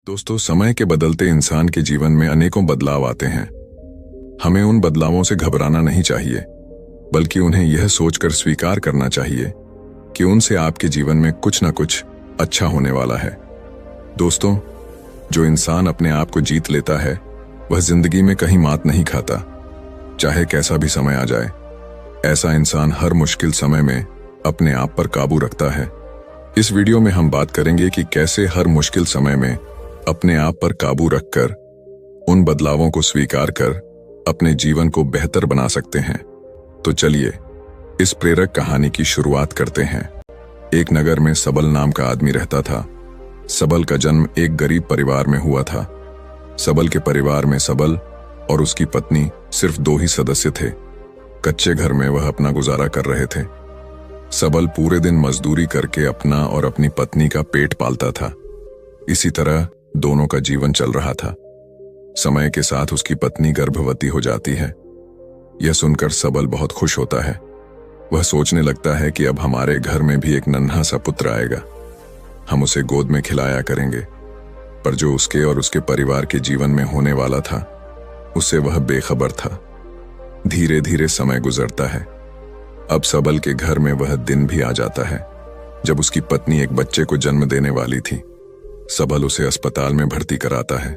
दोस्तों, समय के बदलते इंसान के जीवन में अनेकों बदलाव आते हैं। हमें उन बदलावों से घबराना नहीं चाहिए, बल्कि उन्हें यह सोचकर स्वीकार करना चाहिए कि उनसे आपके जीवन में कुछ न कुछ अच्छा होने वाला है। दोस्तों, जो इंसान अपने आप को जीत लेता है वह जिंदगी में कहीं मात नहीं खाता, चाहे कैसा भी समय आ जाए। ऐसा इंसान हर मुश्किल समय में अपने आप पर काबू रखता है। इस वीडियो में हम बात करेंगे कि कैसे हर मुश्किल समय में अपने आप पर काबू रखकर उन बदलावों को स्वीकार कर अपने जीवन को बेहतर बना सकते हैं। तो चलिए इस प्रेरक कहानी की शुरुआत करते हैं। एक नगर में सबल नाम का आदमी रहता था। सबल का जन्म एक गरीब परिवार में हुआ था। सबल के परिवार में सबल और उसकी पत्नी सिर्फ 2 ही सदस्य थे। कच्चे घर में वह अपना गुजारा कर रहे थे। सबल पूरे दिन मजदूरी करके अपना और अपनी पत्नी का पेट पालता था। इसी तरह दोनों का जीवन चल रहा था। समय के साथ उसकी पत्नी गर्भवती हो जाती है। यह सुनकर सबल बहुत खुश होता है। वह सोचने लगता है कि अब हमारे घर में भी एक नन्हा सा पुत्र आएगा, हम उसे गोद में खिलाया करेंगे। पर जो उसके और उसके परिवार के जीवन में होने वाला था, उससे वह बेखबर था। धीरे धीरे समय गुजरता है। अब सबल के घर में वह दिन भी आ जाता है जब उसकी पत्नी एक बच्चे को जन्म देने वाली थी। सबल उसे अस्पताल में भर्ती कराता है।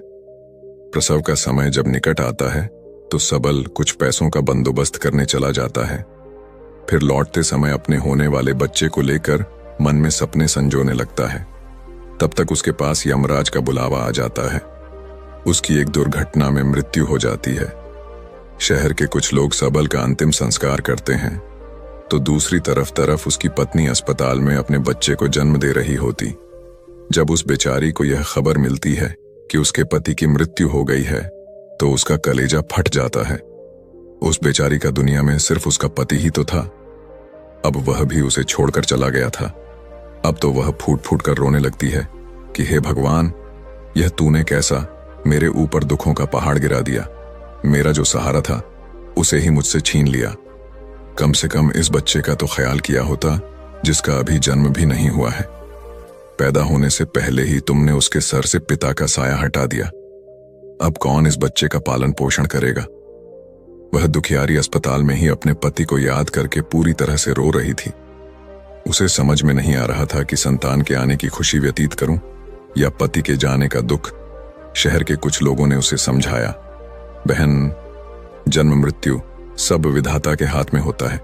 प्रसव का समय जब निकट आता है तो सबल कुछ पैसों का बंदोबस्त करने चला जाता है। फिर लौटते समय अपने होने वाले बच्चे को लेकर मन में सपने संजोने लगता है। तब तक उसके पास यमराज का बुलावा आ जाता है। उसकी एक दुर्घटना में मृत्यु हो जाती है। शहर के कुछ लोग सबल का अंतिम संस्कार करते हैं, तो दूसरी तरफ उसकी पत्नी अस्पताल में अपने बच्चे को जन्म दे रही होती। जब उस बेचारी को यह खबर मिलती है कि उसके पति की मृत्यु हो गई है, तो उसका कलेजा फट जाता है। उस बेचारी का दुनिया में सिर्फ उसका पति ही तो था। अब वह भी उसे छोड़कर चला गया था। अब तो वह फूट फूट कर रोने लगती है कि हे भगवान, यह तूने कैसा मेरे ऊपर दुखों का पहाड़ गिरा दिया। मेरा जो सहारा था उसे ही मुझसे छीन लिया। कम से कम इस बच्चे का तो ख्याल किया होता जिसका अभी जन्म भी नहीं हुआ है। पैदा होने से पहले ही तुमने उसके सर से पिता का साया हटा दिया। अब कौन इस बच्चे का पालन पोषण करेगा। वह दुखियारी अस्पताल में ही अपने पति को याद करके पूरी तरह से रो रही थी। उसे समझ में नहीं आ रहा था कि संतान के आने की खुशी व्यतीत करूं या पति के जाने का दुख। शहर के कुछ लोगों ने उसे समझाया, बहन, जन्म मृत्यु सब विधाता के हाथ में होता है।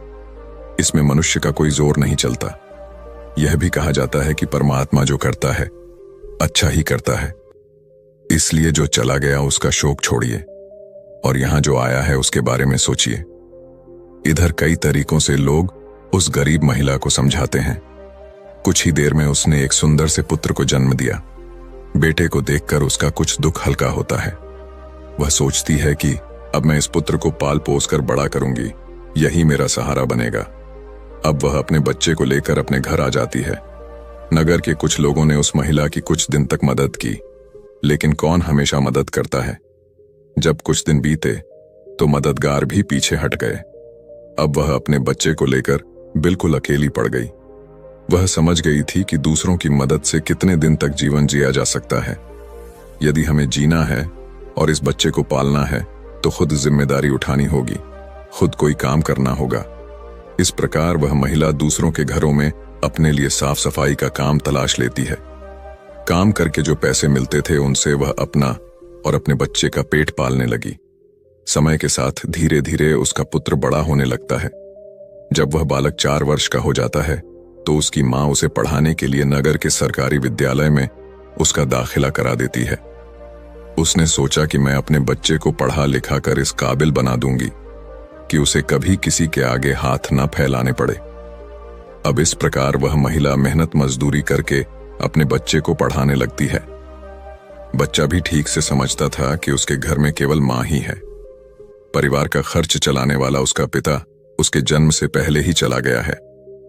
इसमें मनुष्य का कोई जोर नहीं चलता। यह भी कहा जाता है कि परमात्मा जो करता है अच्छा ही करता है। इसलिए जो चला गया उसका शोक छोड़िए और यहां जो आया है उसके बारे में सोचिए। इधर कई तरीकों से लोग उस गरीब महिला को समझाते हैं। कुछ ही देर में उसने एक सुंदर से पुत्र को जन्म दिया। बेटे को देखकर उसका कुछ दुख हल्का होता है। वह सोचती है कि अब मैं इस पुत्र को पाल पोस कर बड़ा करूंगी, यही मेरा सहारा बनेगा। अब वह अपने बच्चे को लेकर अपने घर आ जाती है। नगर के कुछ लोगों ने उस महिला की कुछ दिन तक मदद की, लेकिन कौन हमेशा मदद करता है। जब कुछ दिन बीते तो मददगार भी पीछे हट गए। अब वह अपने बच्चे को लेकर बिल्कुल अकेली पड़ गई। वह समझ गई थी कि दूसरों की मदद से कितने दिन तक जीवन जिया जा सकता है। यदि हमें जीना है और इस बच्चे को पालना है तो खुद जिम्मेदारी उठानी होगी, खुद कोई काम करना होगा। इस प्रकार वह महिला दूसरों के घरों में अपने लिए साफ सफाई का काम तलाश लेती है। काम करके जो पैसे मिलते थे उनसे वह अपना और अपने बच्चे का पेट पालने लगी। समय के साथ धीरे धीरे उसका पुत्र बड़ा होने लगता है। जब वह बालक 4 वर्ष का हो जाता है तो उसकी मां उसे पढ़ाने के लिए नगर के सरकारी विद्यालय में उसका दाखिला करा देती है। उसने सोचा कि मैं अपने बच्चे को पढ़ा लिखा कर इस काबिल बना दूंगी कि उसे कभी किसी के आगे हाथ न फैलाने पड़े। अब इस प्रकार वह महिला मेहनत मजदूरी करके अपने बच्चे को पढ़ाने लगती है। बच्चा भी ठीक से समझता था कि उसके घर में केवल मां ही है। परिवार का खर्च चलाने वाला उसका पिता उसके जन्म से पहले ही चला गया है,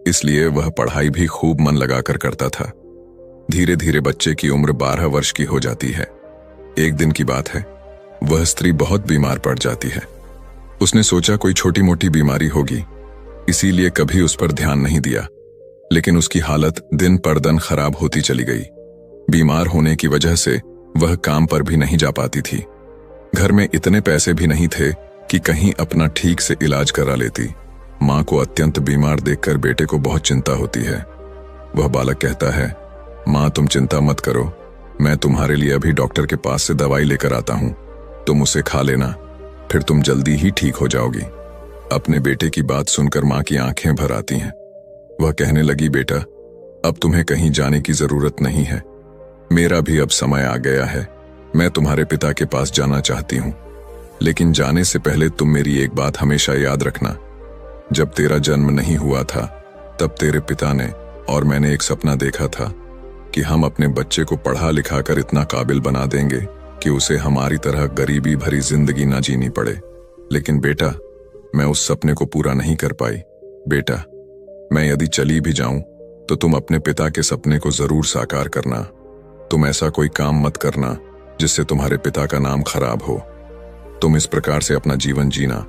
इसलिए वह पढ़ाई भी खूब मन लगाकर करता था। धीरे धीरे बच्चे की उम्र 12 वर्ष की हो जाती है। एक दिन की बात है, वह स्त्री बहुत बीमार पड़ जाती है। उसने सोचा कोई छोटी मोटी बीमारी होगी, इसीलिए कभी उस पर ध्यान नहीं दिया। लेकिन उसकी हालत दिन पर दिन खराब होती चली गई। बीमार होने की वजह से वह काम पर भी नहीं जा पाती थी। घर में इतने पैसे भी नहीं थे कि कहीं अपना ठीक से इलाज करा लेती। माँ को अत्यंत बीमार देखकर बेटे को बहुत चिंता होती है। वह बालक कहता है, माँ तुम चिंता मत करो, मैं तुम्हारे लिए अभी डॉक्टर के पास से दवाई लेकर आता हूँ, तुम उसे खा लेना, फिर तुम जल्दी ही ठीक हो जाओगी। अपने बेटे की बात सुनकर माँ की आंखें भर आती हैं। वह कहने लगी, बेटा अब तुम्हें कहीं जाने की जरूरत नहीं है, मेरा भी अब समय आ गया है, मैं तुम्हारे पिता के पास जाना चाहती हूँ, लेकिन जाने से पहले तुम मेरी एक बात हमेशा याद रखना। जब तेरा जन्म नहीं हुआ था तब तेरे पिता ने और मैंने एक सपना देखा था कि हम अपने बच्चे को पढ़ा लिखा कर इतना काबिल बना देंगे कि उसे हमारी तरह गरीबी भरी जिंदगी ना जीनी पड़े। लेकिन बेटा मैं उस सपने को पूरा नहीं कर पाई। बेटा मैं यदि चली भी जाऊं तो तुम अपने पिता के सपने को जरूर साकार करना। तुम ऐसा कोई काम मत करना जिससे तुम्हारे पिता का नाम खराब हो। तुम इस प्रकार से अपना जीवन जीना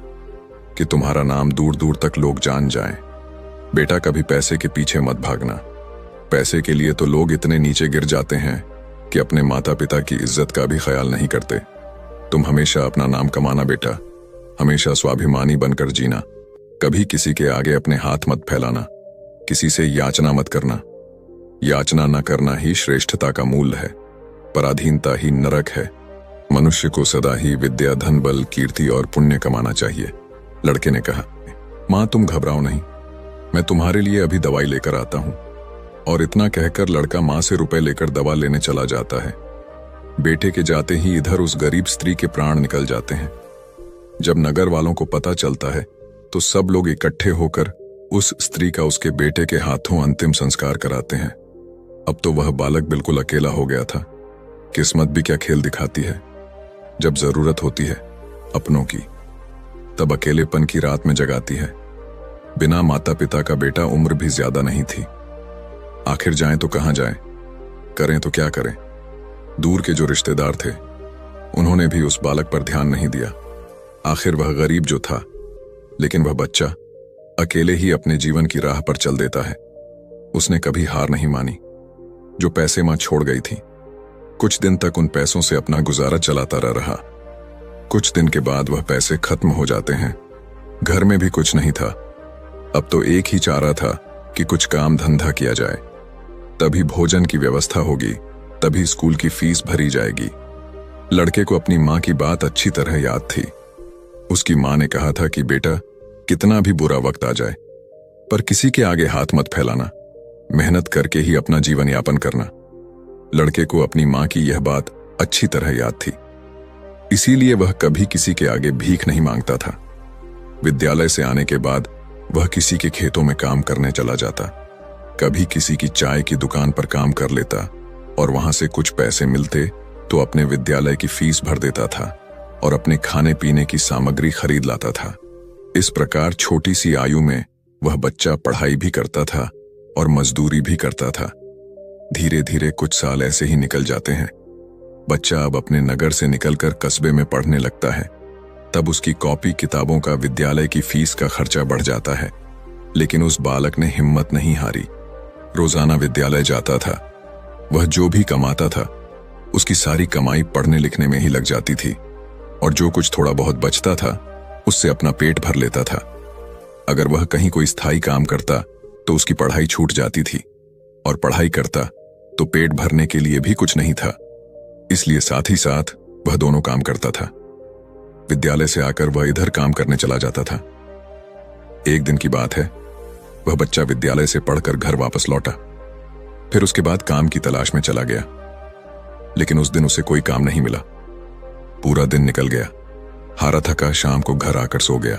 कि तुम्हारा नाम दूर दूर तक लोग जान जाएं। बेटा कभी पैसे के पीछे मत भागना। पैसे के लिए तो लोग इतने नीचे गिर जाते हैं कि अपने माता पिता की इज्जत का भी ख्याल नहीं करते। तुम हमेशा अपना नाम कमाना बेटा, हमेशा स्वाभिमानी बनकर जीना, कभी किसी के आगे अपने हाथ मत फैलाना, किसी से याचना मत करना। याचना न करना ही श्रेष्ठता का मूल्य है, पराधीनता ही नरक है। मनुष्य को सदा ही विद्या, धन, बल, कीर्ति और पुण्य कमाना चाहिए। लड़के ने कहा, माँ तुम घबराओ नहीं, मैं तुम्हारे लिए अभी दवाई लेकर आता हूं। और इतना कहकर लड़का माँ से रुपए लेकर दवा लेने चला जाता है। बेटे के जाते ही इधर उस गरीब स्त्री के प्राण निकल जाते हैं। जब नगर वालों को पता चलता है तो सब लोग इकट्ठे होकर उस स्त्री का उसके बेटे के हाथों अंतिम संस्कार कराते हैं। अब तो वह बालक बिल्कुल अकेला हो गया था। किस्मत भी क्या खेल दिखाती है, जब जरूरत होती है अपनों की तब अकेलेपन की रात में जगाती है। बिना माता पिता का बेटा उम्र भी ज्यादा नहीं थी। आखिर जाएं तो कहां जाएं, करें तो क्या करें। दूर के जो रिश्तेदार थे उन्होंने भी उस बालक पर ध्यान नहीं दिया। आखिर वह गरीब जो था, लेकिन वह बच्चा अकेले ही अपने जीवन की राह पर चल देता है। उसने कभी हार नहीं मानी। जो पैसे मां छोड़ गई थी, कुछ दिन तक उन पैसों से अपना गुजारा चलाता रहा। कुछ दिन के बाद वह पैसे खत्म हो जाते हैं। घर में भी कुछ नहीं था। अब तो एक ही चारा था कि कुछ काम धंधा किया जाए, तभी भोजन की व्यवस्था होगी, तभी स्कूल की फीस भरी जाएगी। लड़के को अपनी मां की बात अच्छी तरह याद थी। उसकी मां ने कहा था कि बेटा कितना भी बुरा वक्त आ जाए पर किसी के आगे हाथ मत फैलाना, मेहनत करके ही अपना जीवन यापन करना। लड़के को अपनी मां की यह बात अच्छी तरह याद थी, इसीलिए वह कभी किसी के आगे भीख नहीं मांगता था। विद्यालय से आने के बाद वह किसी के खेतों में काम करने चला जाता, कभी किसी की चाय की दुकान पर काम कर लेता और वहां से कुछ पैसे मिलते तो अपने विद्यालय की फीस भर देता था और अपने खाने पीने की सामग्री खरीद लाता था। इस प्रकार छोटी सी आयु में वह बच्चा पढ़ाई भी करता था और मजदूरी भी करता था। धीरे धीरे कुछ साल ऐसे ही निकल जाते हैं। बच्चा अब अपने नगर से निकलकर कस्बे में पढ़ने लगता है। तब उसकी कॉपी किताबों का, विद्यालय की फीस का खर्चा बढ़ जाता है। लेकिन उस बालक ने हिम्मत नहीं हारी। रोजाना विद्यालय जाता था। वह जो भी कमाता था उसकी सारी कमाई पढ़ने लिखने में ही लग जाती थी और जो कुछ थोड़ा बहुत बचता था उससे अपना पेट भर लेता था। अगर वह कहीं कोई स्थायी काम करता तो उसकी पढ़ाई छूट जाती थी और पढ़ाई करता तो पेट भरने के लिए भी कुछ नहीं था, इसलिए साथ ही साथ वह दोनों काम करता था। विद्यालय से आकर वह इधर काम करने चला जाता था। एक दिन की बात है, वह बच्चा विद्यालय से पढ़कर घर वापस लौटा, फिर उसके बाद काम की तलाश में चला गया। लेकिन उस दिन उसे कोई काम नहीं मिला। पूरा दिन निकल गया, हारा थका शाम को घर आकर सो गया।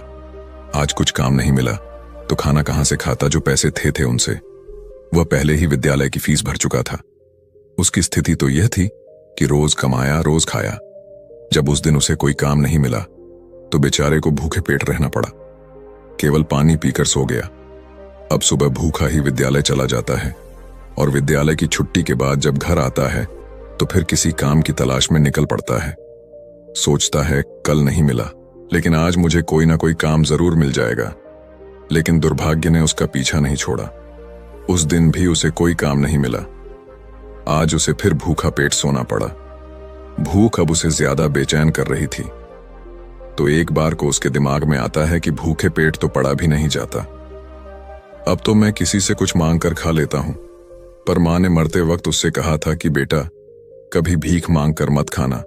आज कुछ काम नहीं मिला तो खाना कहां से खाता, जो पैसे थे उनसे। वह पहले ही विद्यालय की फीस भर चुका था। उसकी स्थिति तो यह थी कि रोज कमाया रोज खाया। जब उस दिन उसे कोई काम नहीं मिला तो बेचारे को भूखे पेट रहना पड़ा। केवल पानी पीकर सो गया। अब सुबह भूखा ही विद्यालय चला जाता है और विद्यालय की छुट्टी के बाद जब घर आता है तो फिर किसी काम की तलाश में निकल पड़ता है। सोचता है कल नहीं मिला लेकिन आज मुझे कोई ना कोई काम जरूर मिल जाएगा। लेकिन दुर्भाग्य ने उसका पीछा नहीं छोड़ा। उस दिन भी उसे कोई काम नहीं मिला। आज उसे फिर भूखा पेट सोना पड़ा। भूख अब उसे ज्यादा बेचैन कर रही थी। तो एक बार को उसके दिमाग में आता है कि भूखे पेट तो पड़ा भी नहीं जाता। अब तो मैं किसी से कुछ मांग कर खा लेता हूं, पर मां ने मरते वक्त उससे कहा था कि बेटा, कभी भीख मांग कर मत खाना,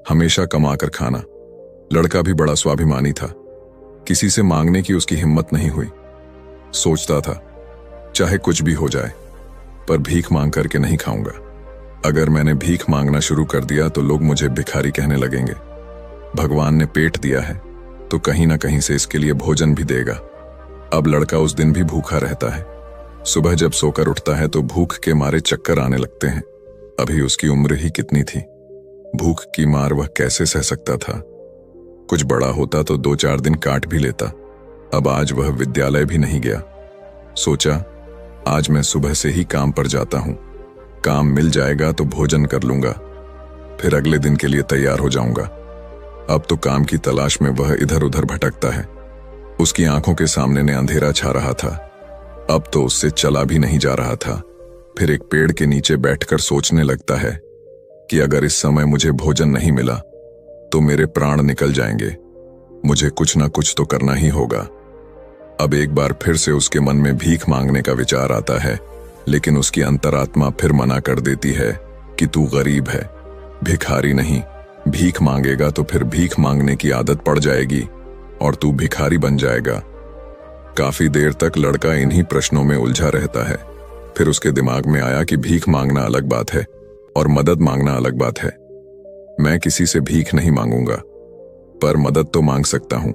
हमेशा कमा कर खाना। लड़का भी बड़ा स्वाभिमानी था, किसी से मांगने की उसकी हिम्मत नहीं हुई। सोचता था चाहे कुछ भी हो जाए, पर भीख मांग करके नहीं खाऊंगा। अगर मैंने भीख मांगना शुरू कर दिया तो लोग मुझे भिखारी कहने लगेंगे। भगवान ने पेट दिया है तो कहीं ना कहीं से इसके लिए भोजन भी देगा। अब लड़का उस दिन भी भूखा रहता है। सुबह जब सोकर उठता है तो भूख के मारे चक्कर आने लगते हैं। अभी उसकी उम्र ही कितनी थी, भूख की मार वह कैसे सह सकता था। कुछ बड़ा होता तो 2-4 दिन काट भी लेता। अब आज वह विद्यालय भी नहीं गया। सोचा आज मैं सुबह से ही काम पर जाता हूं, काम मिल जाएगा तो भोजन कर लूंगा, फिर अगले दिन के लिए तैयार हो जाऊंगा। अब तो काम की तलाश में वह इधर उधर भटकता है। उसकी आंखों के सामने ने अंधेरा छा रहा था। अब तो उससे चला भी नहीं जा रहा था। फिर एक पेड़ के नीचे बैठकर सोचने लगता है कि अगर इस समय मुझे भोजन नहीं मिला तो मेरे प्राण निकल जाएंगे। मुझे कुछ ना कुछ तो करना ही होगा। अब एक बार फिर से उसके मन में भीख मांगने का विचार आता है, लेकिन उसकी अंतरात्मा फिर मना कर देती है कि तू गरीब है, भिखारी नहीं। भीख मांगेगा तो फिर भीख मांगने की आदत पड़ जाएगी और तू भिखारी बन जाएगा। काफी देर तक लड़का इन्हीं प्रश्नों में उलझा रहता है। फिर उसके दिमाग में आया कि भीख मांगना अलग बात है और मदद मांगना अलग बात है। मैं किसी से भीख नहीं मांगूंगा, पर मदद तो मांग सकता हूं।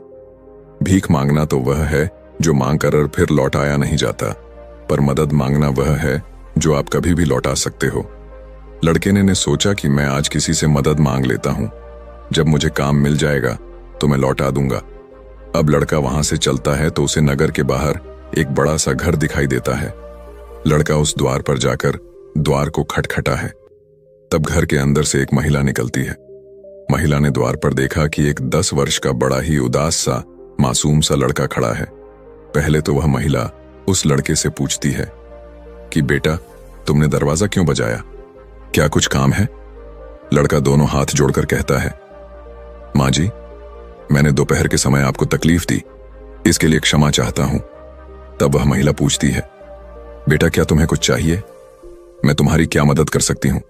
भीख मांगना तो वह है जो मांग कर फिर लौटाया नहीं जाता, पर मदद मांगना वह है जो आप कभी भी लौटा सकते हो। लड़के ने सोचा कि मैं आज किसी से मदद मांग लेता हूं, जब मुझे काम मिल जाएगा तो मैं लौटा दूंगा। अब लड़का वहां से चलता है तो उसे नगर के बाहर एक बड़ा सा घर दिखाई देता है। लड़का उस द्वार पर जाकर द्वार को खटखटा है। तब घर के अंदर से एक महिला निकलती है। महिला ने द्वार पर देखा कि एक 10 वर्ष का बड़ा ही उदास सा मासूम सा लड़का खड़ा है। पहले तो वह महिला उस लड़के से पूछती है कि बेटा, तुमने दरवाजा क्यों बजाया, क्या कुछ काम है? लड़का दोनों हाथ जोड़कर कहता है, माँ जी, मैंने दोपहर के समय आपको तकलीफ दी, इसके लिए क्षमा चाहता हूं। तब वह महिला पूछती है, बेटा क्या तुम्हें कुछ चाहिए? मैं तुम्हारी क्या मदद कर सकती हूं?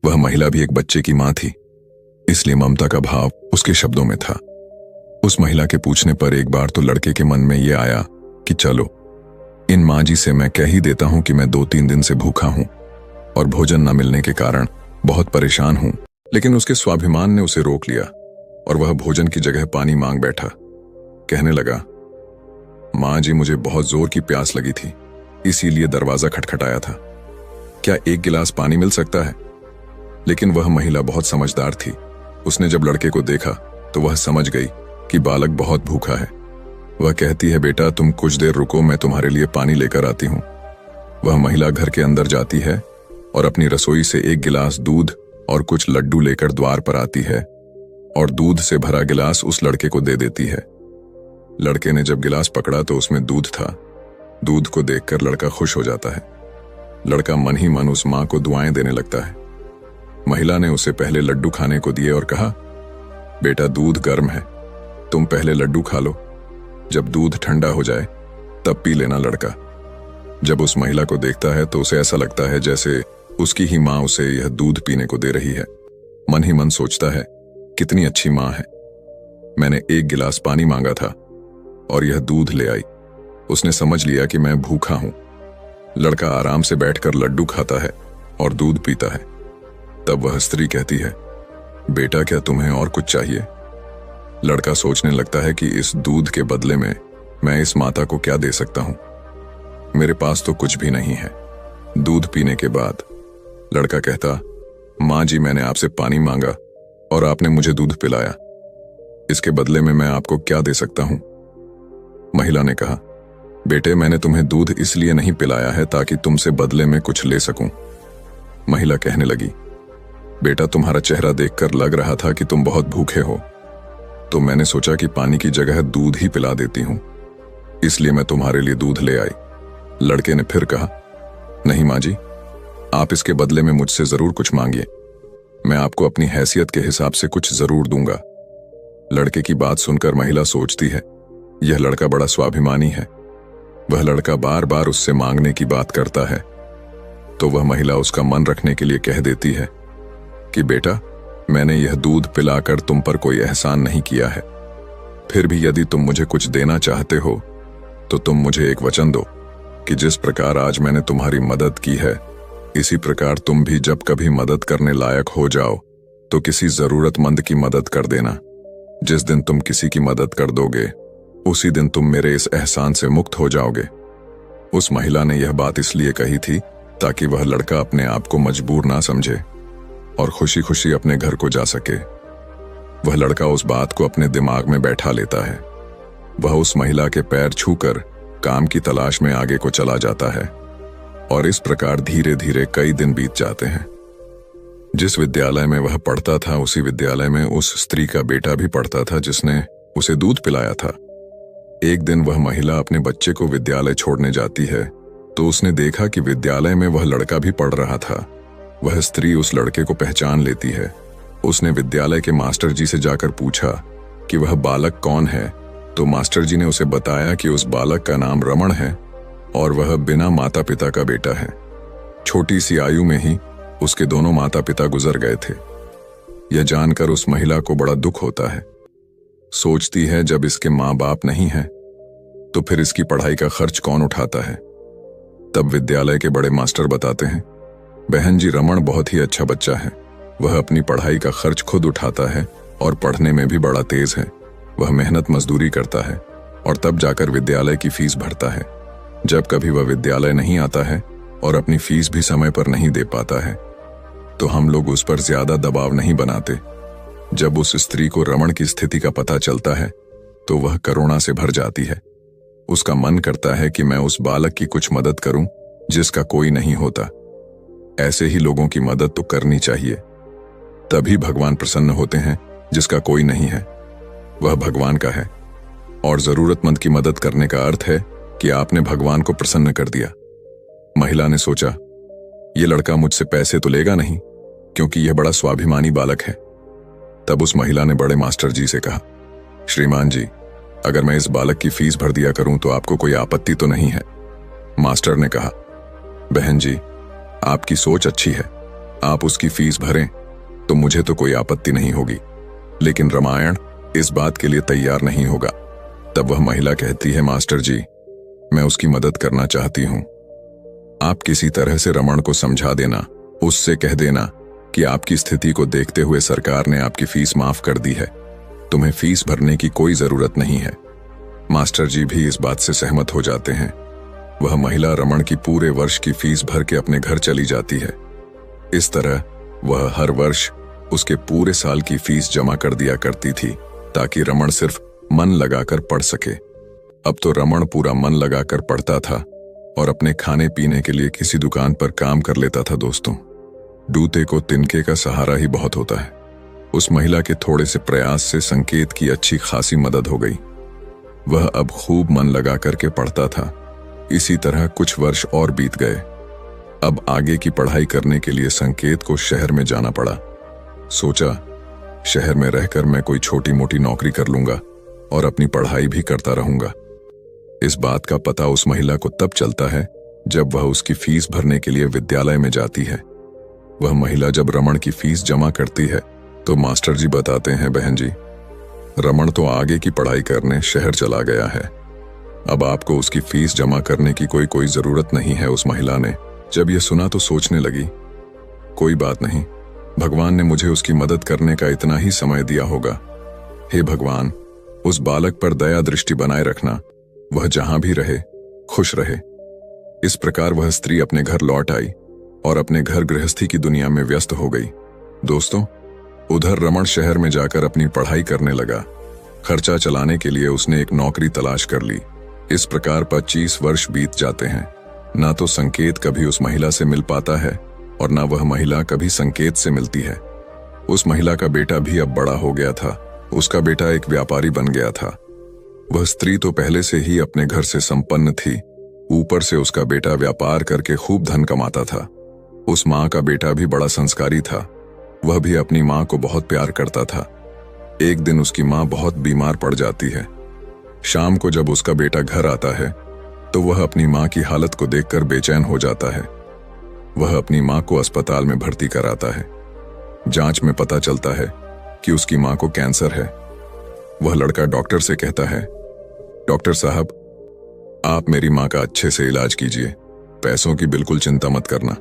वह महिला भी एक बच्चे की मां थी, इसलिए ममता का भाव उसके शब्दों में था। उस महिला के पूछने पर एक बार तो लड़के के मन में यह आया कि चलो इन माँ जी से मैं कह ही देता हूं कि मैं 2-3 दिन से भूखा हूं और भोजन न मिलने के कारण बहुत परेशान हूं। लेकिन उसके स्वाभिमान ने उसे रोक लिया और वह भोजन की जगह पानी मांग बैठा। कहने लगा, माँ जी, मुझे बहुत जोर की प्यास लगी थी, इसीलिए दरवाजा खटखटाया था। क्या 1 गिलास पानी मिल सकता है? लेकिन वह महिला बहुत समझदार थी। उसने जब लड़के को देखा तो वह समझ गई कि बालक बहुत भूखा है। वह कहती है, बेटा तुम कुछ देर रुको, मैं तुम्हारे लिए पानी लेकर आती हूँ। वह महिला घर के अंदर जाती है और अपनी रसोई से 1 गिलास दूध और कुछ लड्डू लेकर द्वार पर आती है और दूध से भरा गिलास उस लड़के को दे देती है। लड़के ने जब गिलास पकड़ा तो उसमें दूध था। दूध को देखकर लड़का खुश हो जाता है। लड़का मन ही मन उस मां को दुआएं देने लगता है। महिला ने उसे पहले लड्डू खाने को दिए और कहा, बेटा दूध गर्म है, तुम पहले लड्डू खा लो, जब दूध ठंडा हो जाए तब पी लेना। लड़का जब उस महिला को देखता है तो उसे ऐसा लगता है जैसे उसकी ही मां उसे यह दूध पीने को दे रही है। मन ही मन सोचता है, कितनी अच्छी मां है, मैंने 1 गिलास पानी मांगा था और यह दूध ले आई। उसने समझ लिया कि मैं भूखा हूं। लड़का आराम से बैठकर लड्डू खाता है और दूध पीता है। तब वह स्त्री कहती है, बेटा क्या तुम्हें और कुछ चाहिए? लड़का सोचने लगता है कि इस दूध के बदले में मैं इस माता को क्या दे सकता हूं। मेरे पास तो कुछ भी नहीं है। दूध पीने के बाद लड़का कहता, मां जी, मैंने आपसे पानी मांगा और आपने मुझे दूध पिलाया, इसके बदले में मैं आपको क्या दे सकता हूं? महिला ने कहा, बेटे मैंने तुम्हें दूध इसलिए नहीं पिलाया है ताकि तुमसे बदले में कुछ ले सकूं। महिला कहने लगी, बेटा तुम्हारा चेहरा देखकर लग रहा था कि तुम बहुत भूखे हो, तो मैंने सोचा कि पानी की जगह दूध ही पिला देती हूं, इसलिए मैं तुम्हारे लिए दूध ले आई। लड़के ने फिर कहा, नहीं माँ जी, आप इसके बदले में मुझसे जरूर कुछ मांगिए। मैं आपको अपनी हैसियत के हिसाब से कुछ जरूर दूंगा। लड़के की बात सुनकर महिला सोचती है, यह लड़का बड़ा स्वाभिमानी है। वह लड़का बार बार उससे मांगने की बात करता है। तो वह महिला उसका मन रखने के लिए कह देती है कि बेटा, मैंने यह दूध पिलाकर तुम पर कोई एहसान नहीं किया है। फिर भी यदि तुम मुझे कुछ देना चाहते हो तो तुम मुझे एक वचन दो कि जिस प्रकार आज मैंने तुम्हारी मदद की है, इसी प्रकार तुम भी जब कभी मदद करने लायक हो जाओ तो किसी जरूरतमंद की मदद कर देना। जिस दिन तुम किसी की मदद कर दोगे, उसी दिन तुम मेरे इस एहसान से मुक्त हो जाओगे। उस महिला ने यह बात इसलिए कही थी ताकि वह लड़का अपने आप को मजबूर ना समझे और खुशी खुशी अपने घर को जा सके। वह लड़का उस बात को अपने दिमाग में बैठा लेता है। वह उस महिला के पैर छूकर काम की तलाश में आगे को चला जाता है और इस प्रकार धीरे धीरे कई दिन बीत जाते हैं। जिस विद्यालय में वह पढ़ता था, उसी विद्यालय में उस स्त्री का बेटा भी पढ़ता था जिसने उसे दूध पिलाया था। एक दिन वह महिला अपने बच्चे को विद्यालय छोड़ने जाती है तो उसने देखा कि विद्यालय में वह लड़का भी पढ़ रहा था। वह स्त्री उस लड़के को पहचान लेती है। उसने विद्यालय के मास्टर जी से जाकर पूछा कि वह बालक कौन है, तो मास्टर जी ने उसे बताया कि उस बालक का नाम रमण है और वह बिना माता पिता का बेटा है। छोटी सी आयु में ही उसके दोनों माता पिता गुजर गए थे। यह जानकर उस महिला को बड़ा दुख होता है। सोचती है, जब इसके माँ बाप नहीं हैं तो फिर इसकी पढ़ाई का खर्च कौन उठाता है। तब विद्यालय के बड़े मास्टर बताते हैं, बहन जी, रमण बहुत ही अच्छा बच्चा है। वह अपनी पढ़ाई का खर्च खुद उठाता है और पढ़ने में भी बड़ा तेज है। वह मेहनत मजदूरी करता है और तब जाकर विद्यालय की फीस भरता है। जब कभी वह विद्यालय नहीं आता है और अपनी फीस भी समय पर नहीं दे पाता है तो हम लोग उस पर ज्यादा दबाव नहीं बनाते। जब उस स्त्री को रमण की स्थिति का पता चलता है तो वह करुणा से भर जाती है। उसका मन करता है कि मैं उस बालक की कुछ मदद करूं जिसका कोई नहीं होता। ऐसे ही लोगों की मदद तो करनी चाहिए, तभी भगवान प्रसन्न होते हैं। जिसका कोई नहीं है वह भगवान का है, और जरूरतमंद की मदद करने का अर्थ है कि आपने भगवान को प्रसन्न कर दिया। महिला ने सोचा, यह लड़का मुझसे पैसे तो लेगा नहीं क्योंकि यह बड़ा स्वाभिमानी बालक है। तब उस महिला ने बड़े मास्टर जी से कहा, श्रीमान जी, अगर मैं इस बालक की फीस भर दिया करूं तो आपको कोई आपत्ति तो नहीं है। मास्टर ने कहा, बहन जी, आपकी सोच अच्छी है, आप उसकी फीस भरें तो मुझे तो कोई आपत्ति नहीं होगी, लेकिन रामायण इस बात के लिए तैयार नहीं होगा। तब वह महिला कहती है, मास्टर जी, मैं उसकी मदद करना चाहती हूं। आप किसी तरह से रमण को समझा देना, उससे कह देना कि आपकी स्थिति को देखते हुए सरकार ने आपकी फीस माफ कर दी है, तुम्हें फीस भरने की कोई जरूरत नहीं है। मास्टर जी भी इस बात से सहमत हो जाते हैं। वह महिला रमण की पूरे वर्ष की फीस भर के अपने घर चली जाती है। इस तरह वह हर वर्ष उसके पूरे साल की फीस जमा कर दिया करती थी ताकि रमण सिर्फ मन लगाकर पढ़ सके। अब तो रमण पूरा मन लगाकर पढ़ता था और अपने खाने पीने के लिए किसी दुकान पर काम कर लेता था। दोस्तों, डूते को तिनके का सहारा ही बहुत होता है। उस महिला के थोड़े से प्रयास से संकेत की अच्छी खासी मदद हो गई। वह अब खूब मन लगा करके पढ़ता था। इसी तरह कुछ वर्ष और बीत गए। अब आगे की पढ़ाई करने के लिए संकेत को शहर में जाना पड़ा। सोचा, शहर में रहकर मैं कोई छोटी मोटी नौकरी कर लूंगा और अपनी पढ़ाई भी करता रहूंगा। इस बात का पता उस महिला को तब चलता है जब वह उसकी फीस भरने के लिए विद्यालय में जाती है। वह महिला जब रमण की फीस जमा करती है तो मास्टर जी बताते हैं, बहन जी, रमण तो आगे की पढ़ाई करने शहर चला गया है, अब आपको उसकी फीस जमा करने की कोई जरूरत नहीं है। उस महिला ने जब यह सुना तो सोचने लगी, कोई बात नहीं, भगवान ने मुझे उसकी मदद करने का इतना ही समय दिया होगा। हे भगवान, उस बालक पर दया दृष्टि बनाए रखना, वह जहां भी रहे खुश रहे। इस प्रकार वह स्त्री अपने घर लौट आई और अपने घर गृहस्थी की दुनिया में व्यस्त हो गई। दोस्तों, उधर रमण शहर में जाकर अपनी पढ़ाई करने लगा। खर्चा चलाने के लिए उसने एक नौकरी तलाश कर ली। इस प्रकार 25 वर्ष बीत जाते हैं। ना तो संकेत कभी उस महिला से मिल पाता है और ना वह महिला कभी संकेत से मिलती है। उस महिला का बेटा भी अब बड़ा हो गया था। उसका बेटा एक व्यापारी बन गया था। वह स्त्री तो पहले से ही अपने घर से संपन्न थी, ऊपर से उसका बेटा व्यापार करके खूब धन कमाता था। उस माँ का बेटा भी बड़ा संस्कारी था। वह भी अपनी माँ को बहुत प्यार करता था। एक दिन उसकी माँ बहुत बीमार पड़ जाती है। शाम को जब उसका बेटा घर आता है तो वह अपनी माँ की हालत को देखकर बेचैन हो जाता है। वह अपनी माँ को अस्पताल में भर्ती कराता है। जांच में पता चलता है कि उसकी माँ को कैंसर है। वह लड़का डॉक्टर से कहता है, डॉक्टर साहब, आप मेरी माँ का अच्छे से इलाज कीजिए, पैसों की बिल्कुल चिंता मत करना।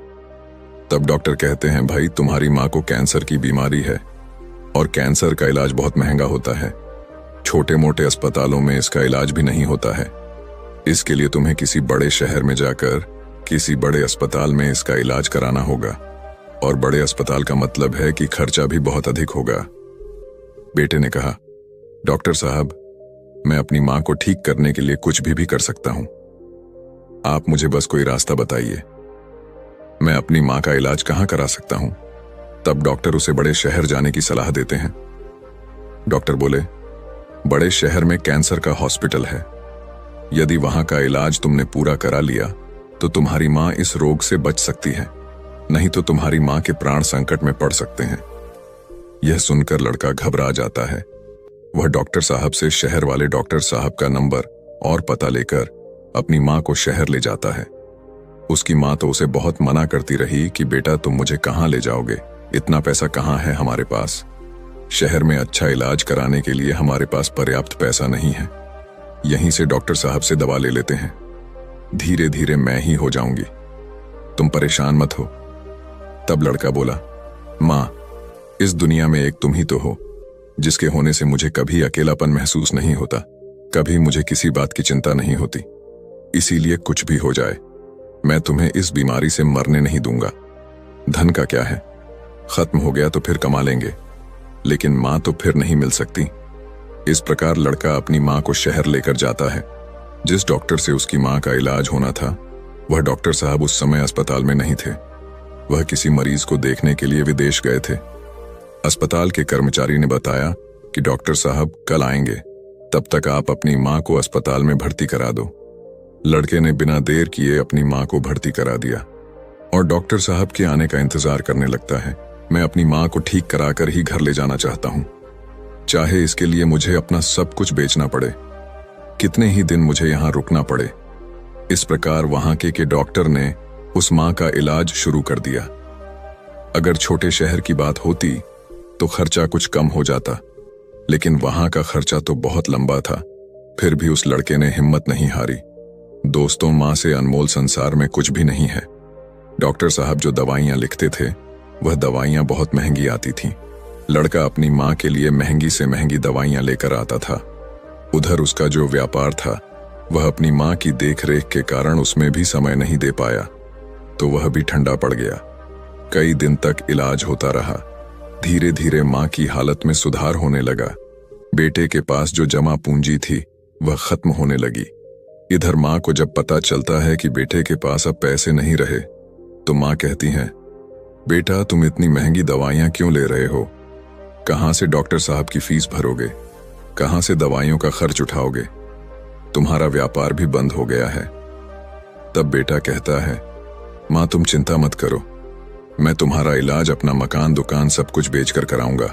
तब डॉक्टर कहते हैं, भाई तुम्हारी माँ को कैंसर की बीमारी है और कैंसर का इलाज बहुत महंगा होता है। छोटे मोटे अस्पतालों में इसका इलाज भी नहीं होता है। इसके लिए तुम्हें किसी बड़े शहर में जाकर किसी बड़े अस्पताल में इसका इलाज कराना होगा, और बड़े अस्पताल का मतलब है कि खर्चा भी बहुत अधिक होगा। बेटे ने कहा, डॉक्टर साहब, मैं अपनी माँ को ठीक करने के लिए कुछ भी कर सकता हूं। आप मुझे बस कोई रास्ता बताइए। मैं अपनी माँ का इलाज कहाँ करा सकता हूं? तब डॉक्टर उसे बड़े शहर जाने की सलाह देते हैं। डॉक्टर बोले, बड़े शहर में कैंसर का हॉस्पिटल है। यदि वहां का इलाज तुमने पूरा करा लिया तो तुम्हारी माँ इस रोग से बच सकती है, नहीं तो तुम्हारी माँ के प्राण संकट में पड़ सकते हैं। यह सुनकर लड़का घबरा जाता है। वह डॉक्टर साहब से शहर वाले डॉक्टर साहब का नंबर और पता लेकर अपनी माँ को शहर ले जाता है। उसकी माँ तो उसे बहुत मना करती रही कि बेटा तुम मुझे कहाँ ले जाओगे, इतना पैसा कहाँ है हमारे पास। शहर में अच्छा इलाज कराने के लिए हमारे पास पर्याप्त पैसा नहीं है। यहीं से डॉक्टर साहब से दवा ले लेते हैं, धीरे धीरे मैं ही हो जाऊंगी, तुम परेशान मत हो। तब लड़का बोला, माँ, इस दुनिया में एक तुम ही तो हो, जिसके होने से मुझे कभी अकेलापन महसूस नहीं होता, कभी मुझे किसी बात की चिंता नहीं होती। इसीलिए कुछ भी हो जाए, मैं तुम्हें इस बीमारी से मरने नहीं दूंगा। धन का क्या है, खत्म हो गया तो फिर कमा लेंगे, लेकिन माँ तो फिर नहीं मिल सकती। इस प्रकार लड़का अपनी माँ को शहर लेकर जाता है। जिस डॉक्टर से उसकी माँ का इलाज होना था, वह डॉक्टर साहब उस समय अस्पताल में नहीं थे। वह किसी मरीज को देखने के लिए विदेश गए थे। अस्पताल के कर्मचारी ने बताया कि डॉक्टर साहब कल आएंगे, तब तक आप अपनी माँ को अस्पताल में भर्ती करा दो। लड़के ने बिना देर किए अपनी माँ को भर्ती करा दिया और डॉक्टर साहब के आने का इंतजार करने लगता है। मैं अपनी माँ को ठीक कराकर ही घर ले जाना चाहता हूँ, चाहे इसके लिए मुझे अपना सब कुछ बेचना पड़े, कितने ही दिन मुझे यहाँ रुकना पड़े। इस प्रकार वहां के डॉक्टर ने उस माँ का इलाज शुरू कर दिया। अगर छोटे शहर की बात होती तो खर्चा कुछ कम हो जाता, लेकिन वहां का खर्चा तो बहुत लंबा था। फिर भी उस लड़के ने हिम्मत नहीं हारी। दोस्तों, माँ से अनमोल संसार में कुछ भी नहीं है। डॉक्टर साहब जो दवाइयां लिखते थे, वह दवाइयां बहुत महंगी आती थीं। लड़का अपनी माँ के लिए महंगी से महंगी दवाइयां लेकर आता था। उधर उसका जो व्यापार था, वह अपनी माँ की देखरेख के कारण उसमें भी समय नहीं दे पाया, तो वह भी ठंडा पड़ गया। कई दिन तक इलाज होता रहा। धीरे धीरे माँ की हालत में सुधार होने लगा। बेटे के पास जो जमा पूंजी थी, वह खत्म होने लगी। इधर माँ को जब पता चलता है कि बेटे के पास अब पैसे नहीं रहे, तो माँ कहती हैं, बेटा तुम इतनी महंगी दवाइयां क्यों ले रहे हो? कहां से डॉक्टर साहब की फीस भरोगे? कहां से दवाइयों का खर्च उठाओगे? तुम्हारा व्यापार भी बंद हो गया है। तब बेटा कहता है, माँ तुम चिंता मत करो, मैं तुम्हारा इलाज अपना मकान दुकान सब कुछ बेचकर कराऊंगा।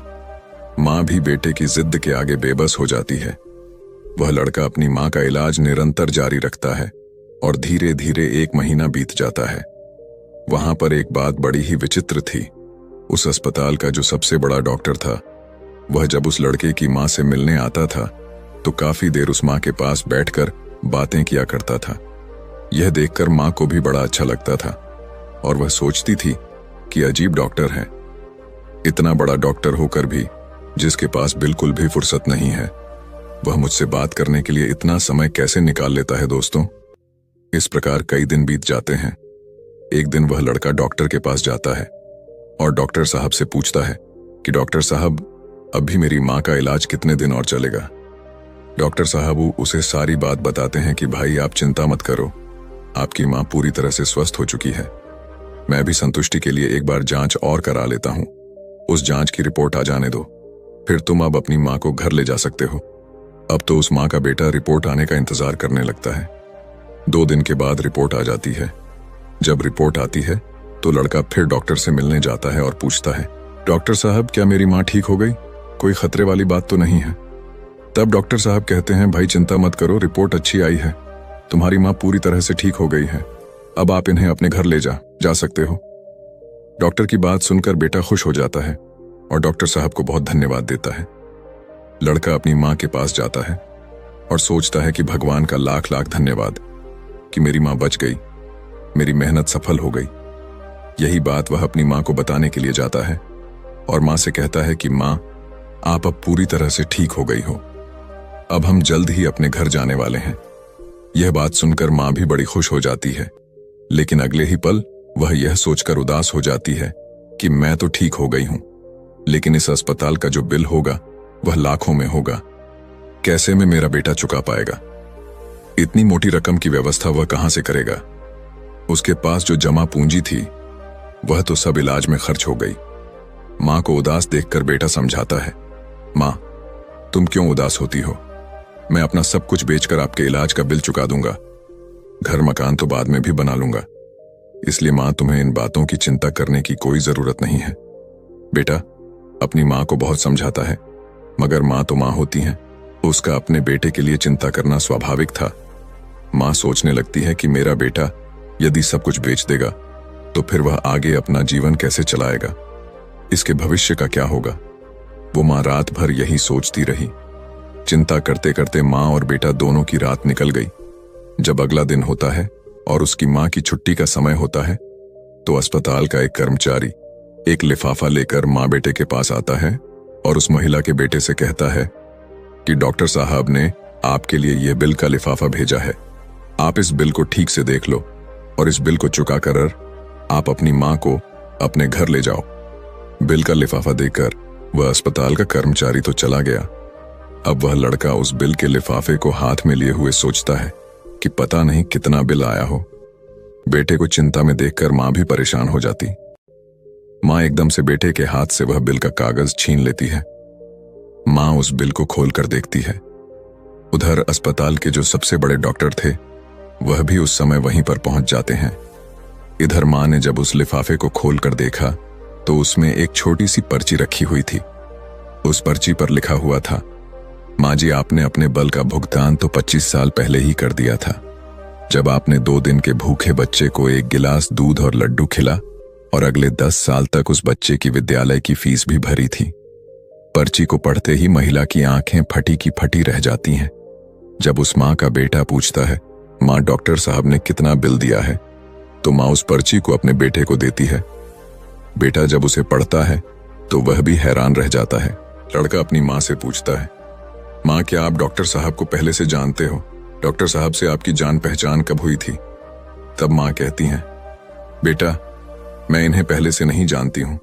माँ भी बेटे की जिद के आगे बेबस हो जाती है। वह लड़का अपनी माँ का इलाज निरंतर जारी रखता है और धीरे धीरे 1 महीना बीत जाता है। वहां पर एक बात बड़ी ही विचित्र थी। उस अस्पताल का जो सबसे बड़ा डॉक्टर था, वह जब उस लड़के की माँ से मिलने आता था तो काफी देर उस माँ के पास बैठकर बातें किया करता था। यह देखकर माँ को भी बड़ा अच्छा लगता था और वह सोचती थी कि अजीब डॉक्टर है। इतना बड़ा डॉक्टर होकर भी जिसके पास बिल्कुल भी फुर्सत नहीं है, वह मुझसे बात करने के लिए इतना समय कैसे निकाल लेता है। दोस्तों, इस प्रकार कई दिन बीत जाते हैं। एक दिन वह लड़का डॉक्टर के पास जाता है और डॉक्टर साहब से पूछता है कि डॉक्टर साहब, अभी मेरी माँ का इलाज कितने दिन और चलेगा? डॉक्टर साहब उसे सारी बात बताते हैं कि भाई आप चिंता मत करो, आपकी माँ पूरी तरह से स्वस्थ हो चुकी है। मैं भी संतुष्टि के लिए एक बार जांच और करा लेता हूँ। उस जांच की रिपोर्ट आ जाने दो, फिर तुम अब अपनी माँ को घर ले जा सकते हो। अब तो उस माँ का बेटा रिपोर्ट आने का इंतजार करने लगता है। 2 दिन के बाद रिपोर्ट आ जाती है। जब रिपोर्ट आती है तो लड़का फिर डॉक्टर से मिलने जाता है और पूछता है डॉक्टर साहब, क्या मेरी माँ ठीक हो गई? कोई खतरे वाली बात तो नहीं है? तब डॉक्टर साहब कहते हैं, भाई चिंता मत करो, रिपोर्ट अच्छी आई है, तुम्हारी माँ पूरी तरह से ठीक हो गई है, अब आप इन्हें अपने घर ले जा सकते हो। डॉक्टर की बात सुनकर बेटा खुश हो जाता है और डॉक्टर साहब को बहुत धन्यवाद देता है। लड़का अपनी माँ के पास जाता है और सोचता है कि भगवान का लाख लाख धन्यवाद कि मेरी माँ बच गई, मेरी मेहनत सफल हो गई। यही बात वह अपनी माँ को बताने के लिए जाता है और माँ से कहता है कि माँ, आप अब पूरी तरह से ठीक हो गई हो, अब हम जल्द ही अपने घर जाने वाले हैं। यह बात सुनकर माँ भी बड़ी खुश हो जाती है, लेकिन अगले ही पल वह यह सोचकर उदास हो जाती है कि मैं तो ठीक हो गई हूं, लेकिन इस अस्पताल का जो बिल होगा वह लाखों में होगा। कैसे में मेरा बेटा चुका पाएगा? इतनी मोटी रकम की व्यवस्था वह कहां से करेगा? उसके पास जो जमा पूंजी थी वह तो सब इलाज में खर्च हो गई। मां को उदास देखकर बेटा समझाता है, मां, तुम क्यों उदास होती हो? मैं अपना सब कुछ बेचकर आपके इलाज का बिल चुका दूंगा, घर मकान तो बाद में भी बना लूंगा, इसलिए मां, तुम्हें इन बातों की चिंता करने की कोई जरूरत नहीं है। बेटा अपनी मां को बहुत समझाता है, मगर मां तो मां होती हैं, उसका अपने बेटे के लिए चिंता करना स्वाभाविक था। मां सोचने लगती है कि मेरा बेटा यदि सब कुछ बेच देगा तो फिर वह आगे अपना जीवन कैसे चलाएगा, इसके भविष्य का क्या होगा? वो मां रात भर यही सोचती रही। चिंता करते करते मां और बेटा दोनों की रात निकल गई। जब अगला दिन होता है और उसकी मां की छुट्टी का समय होता है तो अस्पताल का एक कर्मचारी एक लिफाफा लेकर मां बेटे के पास आता है और उस महिला के बेटे से कहता है कि डॉक्टर साहब ने आपके लिए यह बिल का लिफाफा भेजा है, आप इस बिल को ठीक से देख लो और इस बिल को चुका कर आप अपनी मां को अपने घर ले जाओ। बिल का लिफाफा देकर वह अस्पताल का कर्मचारी तो चला गया। अब वह लड़का उस बिल के लिफाफे को हाथ में लिए हुए सोचता है कि पता नहीं कितना बिल आया हो। बेटे को चिंता में देखकर मां भी परेशान हो जाती। मां एकदम से बेटे के हाथ से वह बिल का कागज छीन लेती है। मां उस बिल को खोलकर देखती है। उधर अस्पताल के जो सबसे बड़े डॉक्टर थे वह भी उस समय वहीं पर पहुंच जाते हैं। इधर मां ने जब उस लिफाफे को खोलकर देखा तो उसमें एक छोटी सी पर्ची रखी हुई थी। उस पर्ची पर लिखा हुआ था, मां जी, आपने अपने बल का भुगतान तो 25 साल पहले ही कर दिया था, जब आपने 2 दिन के भूखे बच्चे को 1 गिलास दूध और लड्डू खिला और अगले 10 साल तक उस बच्चे की विद्यालय की फीस भी भरी थी। पर्ची को पढ़ते ही महिला की आंखें फटी की फटी रह जाती हैं। जब उस मां का बेटा पूछता है, मां, डॉक्टर साहब ने कितना बिल दिया है, तो मां उस पर्ची को अपने बेटे को देती है। बेटा जब उसे पढ़ता है तो वह भी हैरान रह जाता है। लड़का अपनी मां से पूछता है, मां, क्या आप डॉक्टर साहब को पहले से जानते हो? डॉक्टर साहब से आपकी जान पहचान कब हुई थी? तब मां कहती हैं, बेटा, मैं इन्हें पहले से नहीं जानती हूं,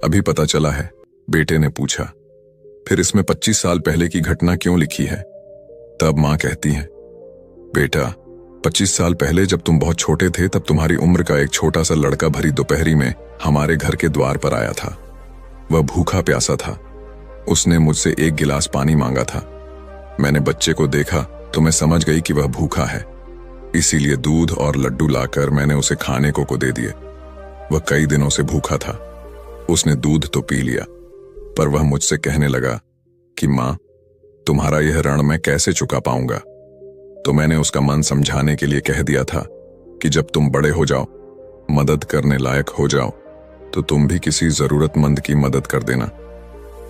अभी पता चला है। बेटे ने पूछा, फिर इसमें 25 साल पहले की घटना क्यों लिखी है? तब मां कहती है, बेटा, 25 साल पहले जब तुम बहुत छोटे थे तब तुम्हारी उम्र का एक छोटा सा लड़का भरी दोपहरी में हमारे घर के द्वार पर आया था। वह भूखा प्यासा था। उसने मुझसे 1 गिलास पानी मांगा था। मैंने बच्चे को देखा तो मैं समझ गई कि वह भूखा है, इसीलिए दूध और लड्डू लाकर मैंने उसे खाने को दे दिए। वह कई दिनों से भूखा था। उसने दूध तो पी लिया, पर वह मुझसे कहने लगा कि मां, तुम्हारा यह ऋण मैं कैसे चुका पाऊंगा? तो मैंने उसका मन समझाने के लिए कह दिया था कि जब तुम बड़े हो जाओ, मदद करने लायक हो जाओ, तो तुम भी किसी जरूरतमंद की मदद कर देना।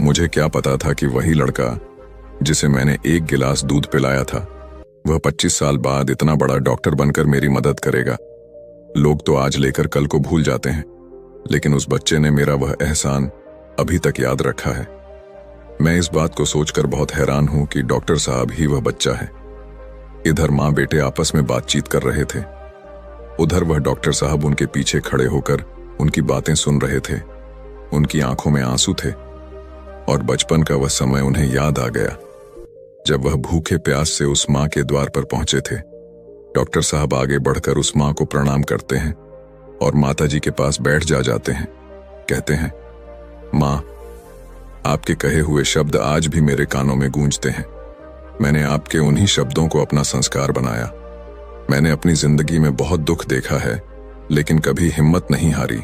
मुझे क्या पता था कि वही लड़का जिसे मैंने 1 गिलास दूध पिलाया था वह 25 साल बाद इतना बड़ा डॉक्टर बनकर मेरी मदद करेगा। लोग तो आज लेकर कल को भूल जाते हैं, लेकिन उस बच्चे ने मेरा वह एहसान अभी तक याद रखा है। मैं इस बात को सोचकर बहुत हैरान हूं कि डॉक्टर साहब ही वह बच्चा है। इधर मां बेटे आपस में बातचीत कर रहे थे, उधर वह डॉक्टर साहब उनके पीछे खड़े होकर उनकी बातें सुन रहे थे। उनकी आंखों में आंसू थे और बचपन का वह समय उन्हें याद आ गया जब वह भूखे प्यास से उस मां के द्वार पर पहुंचे थे। डॉक्टर साहब आगे बढ़कर उस मां को प्रणाम करते हैं और माताजी के पास बैठ जाते हैं। कहते हैं, मां, आपके कहे हुए शब्द आज भी मेरे कानों में गूंजते हैं। मैंने आपके उन्हीं शब्दों को अपना संस्कार बनाया। मैंने अपनी जिंदगी में बहुत दुख देखा है, लेकिन कभी हिम्मत नहीं हारी।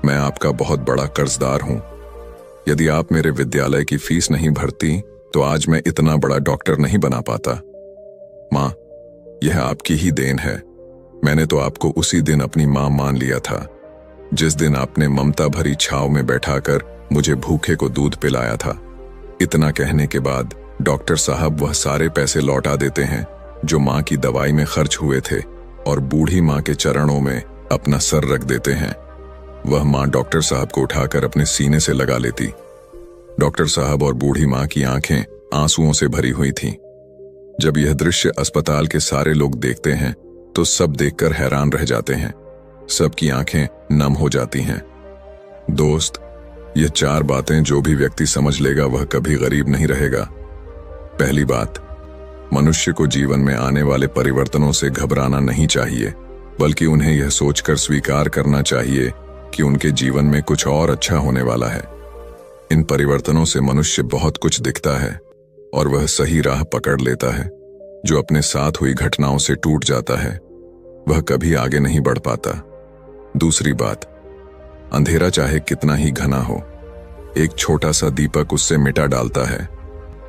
मैं आपका बहुत बड़ा कर्जदार हूं। यदि आप मेरे विद्यालय की फीस नहीं भरती तो आज मैं इतना बड़ा डॉक्टर नहीं बना पाता। माँ, यह आपकी ही देन है। मैंने तो आपको उसी दिन अपनी माँ मान लिया था जिस दिन आपने ममता भरी छाव में बैठाकर मुझे भूखे को दूध पिलाया था। इतना कहने के बाद डॉक्टर साहब वह सारे पैसे लौटा देते हैं जो माँ की दवाई में खर्च हुए थे और बूढ़ी माँ के चरणों में अपना सर रख देते हैं। वह माँ डॉक्टर साहब को उठाकर अपने सीने से लगा लेती। डॉक्टर साहब और बूढ़ी माँ की आंखें आंसुओं से भरी हुई थीं। जब यह दृश्य अस्पताल के सारे लोग देखते हैं तो सब देखकर हैरान रह जाते हैं। सबकी आंखें नम हो जाती हैं। दोस्त, ये 4 बातें जो भी व्यक्ति समझ लेगा वह कभी गरीब नहीं रहेगा। पहली बात, मनुष्य को जीवन में आने वाले परिवर्तनों से घबराना नहीं चाहिए, बल्कि उन्हें यह सोचकर स्वीकार करना चाहिए कि उनके जीवन में कुछ और अच्छा होने वाला है। इन परिवर्तनों से मनुष्य बहुत कुछ दिखता है और वह सही राह पकड़ लेता है। जो अपने साथ हुई घटनाओं से टूट जाता है वह कभी आगे नहीं बढ़ पाता। दूसरी बात, अंधेरा चाहे कितना ही घना हो, एक छोटा सा दीपक उससे मिटा डालता है।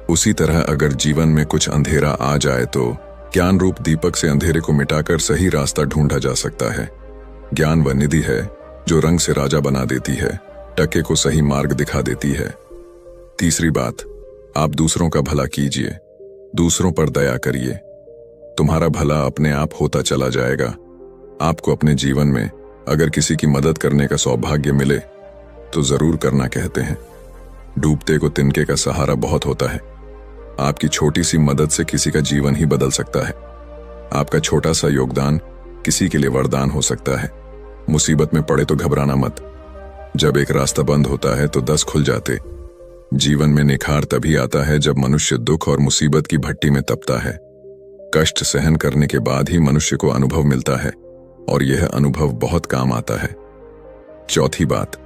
उसी तरह अगर जीवन में कुछ अंधेरा आ जाए तो ज्ञान रूप दीपक से अंधेरे को मिटाकर सही रास्ता ढूंढा जा सकता है। ज्ञान वह निधि है जो रंग से राजा बना देती है, टके को सही मार्ग दिखा देती है। तीसरी बात, आप दूसरों का भला कीजिए, दूसरों पर दया करिए। तुम्हारा भला अपने आप होता चला जाएगा। आपको अपने जीवन में अगर किसी की मदद करने का सौभाग्य मिले तो जरूर करना कहते हैं। डूबते को तिनके का सहारा बहुत होता है। आपकी छोटी सी मदद से किसी का जीवन ही बदल सकता है। आपका छोटा सा योगदान किसी के लिए वरदान हो सकता है। मुसीबत में पड़े तो घबराना मत। जब एक रास्ता बंद होता है तो 10 खुल जाते। जीवन में निखार तभी आता है जब मनुष्य दुख और मुसीबत की भट्टी में तपता है। कष्ट सहन करने के बाद ही मनुष्य को अनुभव मिलता है और यह अनुभव बहुत काम आता है। चौथी बात,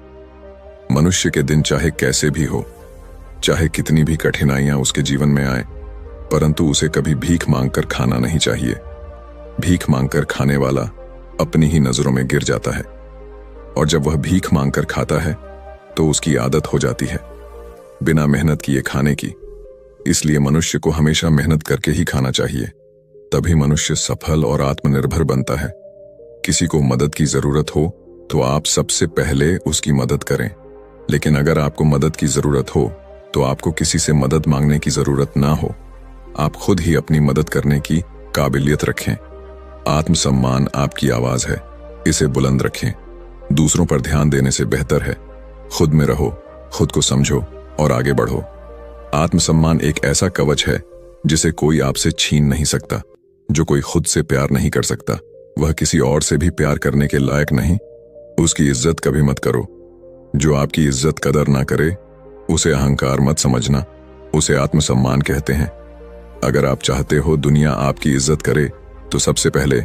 मनुष्य के दिन चाहे कैसे भी हो, चाहे कितनी भी कठिनाइयां उसके जीवन में आए, परंतु उसे कभी भीख मांगकर खाना नहीं चाहिए। भीख मांगकर खाने वाला अपनी ही नजरों में गिर जाता है और जब वह भीख मांगकर खाता है तो उसकी आदत हो जाती है बिना मेहनत किए खाने की। इसलिए मनुष्य को हमेशा मेहनत करके ही खाना चाहिए, तभी मनुष्य सफल और आत्मनिर्भर बनता है। किसी को मदद की जरूरत हो तो आप सबसे पहले उसकी मदद करें, लेकिन अगर आपको मदद की जरूरत हो तो आपको किसी से मदद मांगने की जरूरत ना हो। आप खुद ही अपनी मदद करने की काबिलियत रखें। आत्मसम्मान आपकी आवाज है, इसे बुलंद रखें। दूसरों पर ध्यान देने से बेहतर है खुद में रहो, खुद को समझो और आगे बढ़ो। आत्मसम्मान एक ऐसा कवच है जिसे कोई आपसे छीन नहीं सकता। जो कोई खुद से प्यार नहीं कर सकता वह किसी और से भी प्यार करने के लायक नहीं। उसकी इज्जत कभी मत करो। जो आपकी इज्जत कदर ना करे उसे अहंकार मत समझना, उसे आत्मसम्मान कहते हैं। अगर आप चाहते हो दुनिया आपकी इज्जत करे तो सबसे पहले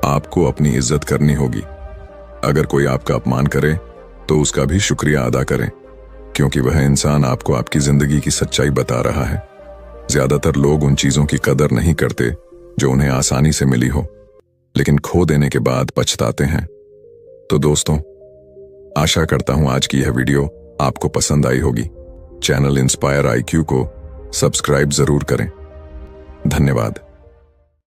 आपको अपनी इज्जत करनी होगी। अगर कोई आपका अपमान करे तो उसका भी शुक्रिया अदा करें, क्योंकि वह इंसान आपको आपकी जिंदगी की सच्चाई बता रहा है। ज्यादातर लोग उन चीजों की कदर नहीं करते जो उन्हें आसानी से मिली हो, लेकिन खो देने के बाद पछताते हैं। तो दोस्तों, आशा करता हूं आज की यह वीडियो आपको पसंद आई होगी। चैनल इंस्पायर IQ को सब्सक्राइब जरूर करें। धन्यवाद।